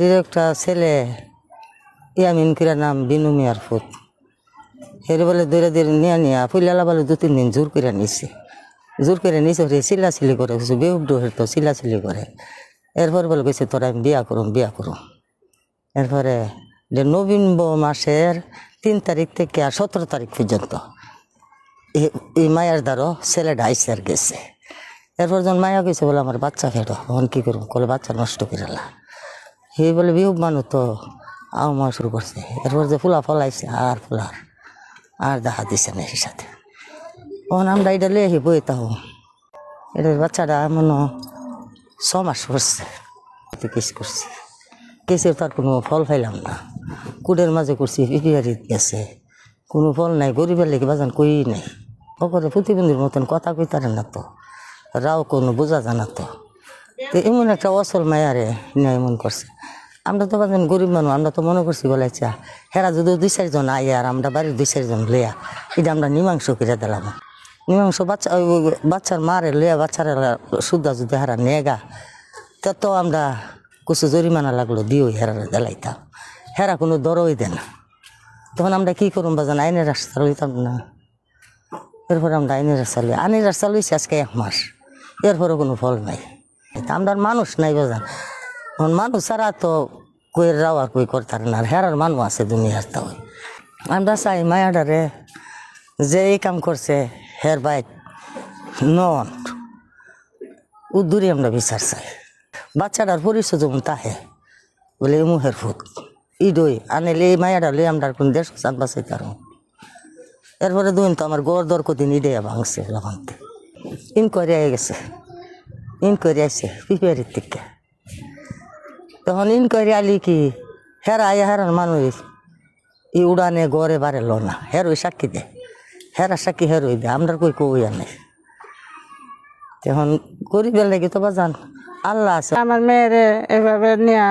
একটা ছেলে ইয়ামিন কিরা নাম বিনু মিয়ার ফুট হেরে বলে দৌড়ে দৌড়ে নিয়ে ফুলালা বলে 2-3 দিন জোর করে নিছে ওরে চিল্লাচিল্লি করে বেহুব হের তো চিল্লাচিল্লি করে এরপর বলে গেছে তোরা আমি বিয়া করুম এরপরে যে নভেম্বর মাসের 3 তারিখ থেকে 17 তারিখ পর্যন্ত এই মায়ার দ্বারও ছেলেটা আইসে আর গেছে। এরপর যখন মায়া গেছে বলে আমার বাচ্চা ফেরো তখন কী করুম কলে বাচ্চা নষ্ট করেলা হে বলে বিহুব মানুষ তো আওয়া শুরু করছে। এরপর যে ফুলা ফলাইছে আর ফুলার আর দেখা দিছে না এর সাথে তখন আমরা এটা লিয়ে আহি বই তাও এটার বাচ্চাটা মনে 6 মাস করছে কেস করছে কেসের তার কোনো ফল পাইলাম না। কুড়ের মাঝে করছি পিপিআরি গেছে কোনো ফল নাই গরিবের লেগে বাজান কই নাই ওপরে প্রতিবন্ধীর মতন কথা কইতারে না তো রাও কোনো বোঝা জানা তো এমন একটা অসল মায়ারে নিয়ে এমন করছে। আমরা তো বাজান গরিব মানুষ আমরা তো মনে করছি বলে আচ্ছা হেরা যদি 2-4 জন আয় আর আমরা বাড়ির 2-4 জন লইয়া এটা আমরা মীমাংস করে দিলাম। মীমাংস বাচ্চার মারে লইয়া বাচ্চারা সুদ্ধা যদি হেরা নেগা তো আমরা কিছু জরিমানা লাগলো দিও হেরা দেলাইতাম হেরা কোনো দরই দেয় না। তখন আমরা কী করুম বাজান আইনের রাস্তা লইতাম না। এরপরে আমরা আইনের রাস্তা লইছি আজকে 1 মাস এরপরও কোনো ফল নাই। আমরা মানুষ নাই বাজান মানুষ ছাড়া তো কই রাও আর কই করতার না হেরার মানুষ আছে দুনিয়ার তো আমরা চাই মায়াডারে যে এই কাম করছে হের বাইক নন উদ্দুরি আমরা বিচার চাই। বাচ্চাটার পরিচয় যেমন তাহে বলে মুহের ফুট ইডই আনেলে এই মায়াটা লই আমরা কোন দেশ চাঁদ বাঁচাই তার এরপরে দুদিন তো আমার গড় দর কদিন ইডে ভাঙছে লাগানতে ইনকোয়ারি গেছে ইনকোয়ারি আইসে পিপিআরির থেকে তখন ইনকোয়ারি আলি কি হেরা হেরার মানুষ ই উড়ানে গড়ে বাড়ে লো না হেরোই সাক্ষী দে হেরা সাক্ষী হেরোই দে আমরা কই কই আনে তখন গরিবের লেগে তো বাজান আল্লাহ আছে। আমার মেয়েরে এভাবে নিয়ে